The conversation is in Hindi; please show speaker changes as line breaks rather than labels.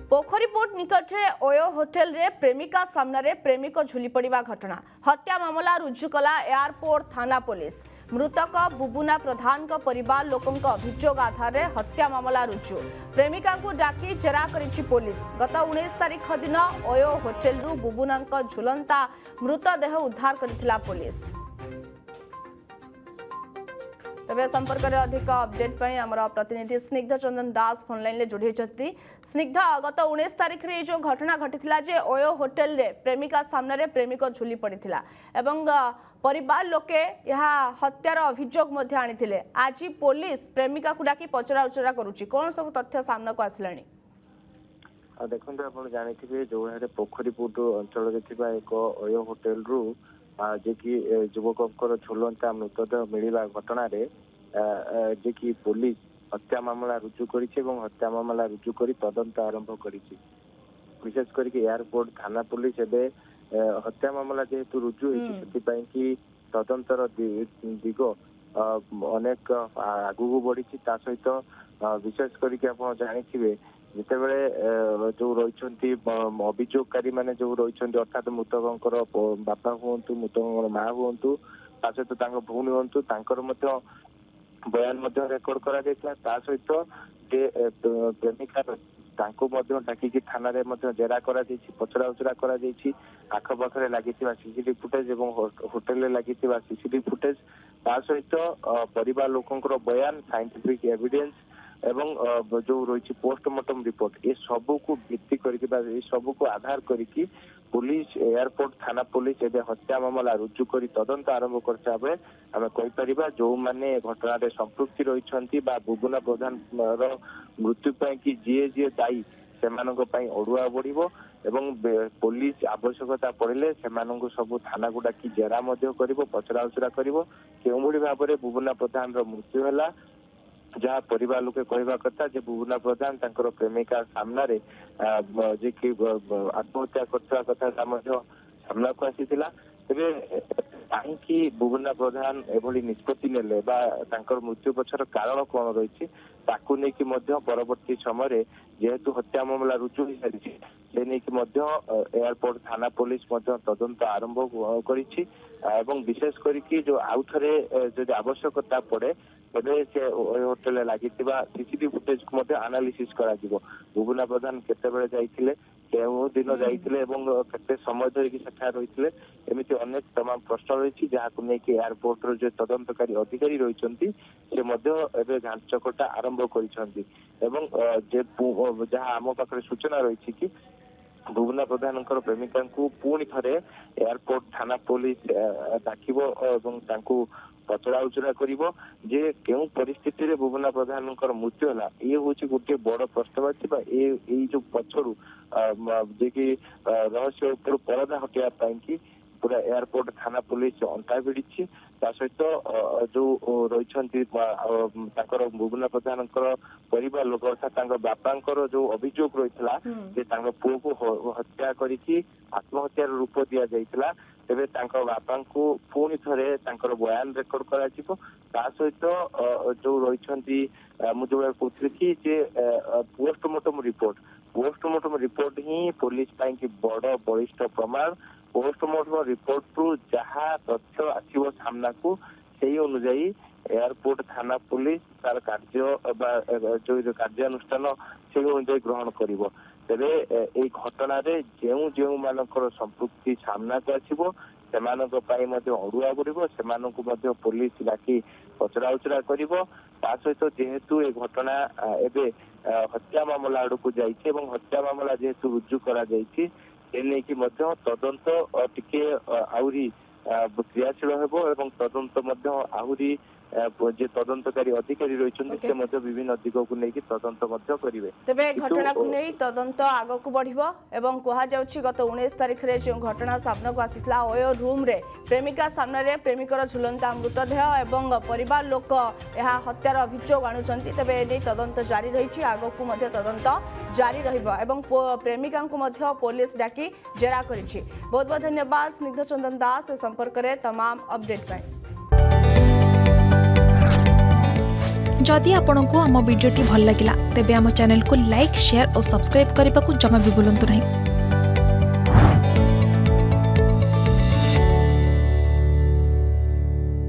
पोखरीपुट निकट में ओयो होटेल रे प्रेमिका सामने प्रेमिक झुली पड़ा घटना हत्या मामला रुजु कला एयरपोर्ट थाना पुलिस। मृतक बुबुना प्रधान को परिवार लोकों अभियोग आधार में हत्या मामला रुजु। प्रेमिका को डाकी जेरा करिछि पुलिस। गत 19 तारीख दिन ओयो होटेल रु बुबुना झुलंता मृतदेह उद्धार करथिला पुलिस। तबे संपर्क में अधिक अपडेट आमर प्रतिनिधि स्निग्ध चंदन दास फोन लाइन जोड़ी स्निग्ध गत 19 तारीख रे जो घटना घटी जे ओयो होटेल रे प्रेमिका सामने प्रेमिक झुली पड़ा एवं परिवार लोके यहाँ हत्यार अभियोग आनी आज पुलिस प्रेमिका को डाकी पचरा उचरा करुच्ची कौन सब तथ्य सामना को आसला
देखते आप जानते जो पोखरीपुट अंचल एक ओयो होटेल रु जे कि युवक झुलंता मृतदेह मिलवा घटना जे कि पुलिस हत्या मामला रुजु कर हत्या मामला रुजु कर तदंत आरंभ कर विशेष करके एयरपोर्ट थाना पुलिस एवं हत्या मामला जेहेतु रुजु कि तदंतर दिग अनेक आगू बढ़ी सहित विशेष करके आप जानते जितेबले जो रही अभियोगकारी माने जो रही अर्थात मृतक बापा हूँ मृतक माँ हूँ सहित भौणी हूँ बयान रेकर्ड करा सहित प्रेमिका डाकिकी थाना जेरा पचरा उचरा आखपाखे लगी सीसीटीवी फुटेज और होटेल लगी सीसीटीवी फुटेज सहित परिवार लोकंर बयान साइंटिफिक एविडेंस एवं जो रही पोस्टमार्टम रिपोर्ट ये सबू को भित्ति करके सबू को आधार करके पुलिस एयरपोर्ट थाना पुलिस एवं हत्या मामला रुजु कर तदंत आरंभ कर आम कहीपर जो मैंने घटना संपृक्ति रही बुबुना प्रधान मृत्यु कि जी जी दायी से अड़ुआ बढ़ एवं पुलिस आवश्यकता पड़े से सब थाना को डाकी जेरा पचरा उचरा कर भाव में बुबुना प्रधान मृत्यु है जहाँ परिवार लोके कहवा कथा जे बुबुना प्रधान तांकर प्रेमिका सामने जे कि आत्महत्या करथिबा कथा सामना को आसीथिला तेबे काहींकि बुबुना प्रधान एभली निष्पत्ति नेले बा तांकर मृत्यु पछर कारण कोन रहिछि ताकू नै कि मध्य परवर्ती समय जेहेतु हत्या मामला रुजु हो सारिछि से नै कि मध्य एयरपोर्ट थाना पुलिस मध्य तदंत आरंभ करिछि एवं विशेष करिकि जो आउथरे जदि आवश्यकता पड़े तबे से होटेल लगी सीसीटीवी फुटेज को एनालिसिस करा बुबुना प्रधान केतेबेले जाइथिले केउ दिन जाइथिले एवं केते समय धरिकी सेठा रहिथिले एमिति अनेक तमाम प्रश्न रही जहाँ को लेकिन एयरपोर्ट रो जो तदंतकारी अधिकारी रही से मध्य एबे घांचकटा आरंभ करिसंती एवं जे जहाँ आम पाखरे सूचना रही कि बुबुना प्रधान प्रेमिका को पुणी थे एयरपोर्ट थाना पुलिस डाकिबो एवं तांकू पचरा उचरा करिवो जे केउ परिस्थिति रे बुबुना प्रधान मृत्यु है ये हूँ गोटे बड़ प्रश्नवाची ये जो पछरु जे कि रहस्य ऊपर परदा हटाया कि पूरा एयरपोर्ट थाना पुलिस अंटा भिड़ी सहित जो रही बुबुना प्रधान परिवार लोक अर्थात बापा जो अभियोग रही पुओ को हत्या करके आत्महत्यार रूप दि जाइथिला तेबे बापा को पुणी थे बयान रेकर्ड करा सहित जो रही मुझे कहती कि जे पोस्टमार्टम रिपोर्ट ही पुलिस बड़ बलिष्ठ प्रमाण पोस्टमार्टम रिपोर्ट रु जहाँ तथ्य आसो सामना को से अनुजाई एयरपोर्ट थाना पुलिस तार कार्य जो कार्यानुष्ठान से अनुजाई ग्रहण करिवो तेरे ए घटना जो जो मानकर संपृक्ति सामना को आसो से अड़ुआ बढ़ पुलिस डाकी पचरा उचरा कर सहित जेहेतु ए घटना एवं हत्या मामला आड़ को जाइए हत्या मामला जेहेतु रुजु करा तदंत टिके आहरी क्रियाशील हेबो तदंत आहरी जे तदंतकारी अधिकारी रही विभिन्न दिग को लेकिन तदंत करेंगे
तेबे घटना को नहीं तदंत आग को बढ़िबो एवं कहा जाउछि गत 19 तारीख रे जो घटना सामना को आसीथला ओयो रूम रे प्रेमिका सामने रे प्रेमिकर झुलंता मृतदेह एवं परिवार लोक यह हत्यार अभियोग आणुचंती तेबे एने तदंत जारी रही आग को मध्य तदंत जारी रहिबो एवं प्रेमिका को मध्य पुलिस डाकी जेरा करिछि। बहुत बहुत धन्यवाद स्निग्ध चंदन दास संपर्क रे तमाम अपडेट पाई।
जदि आपंक आम भिडी भल लगा तेब आम चैनल को लाइक शेयर और सब्सक्राइब करने को जमा भी भूलु नहीं।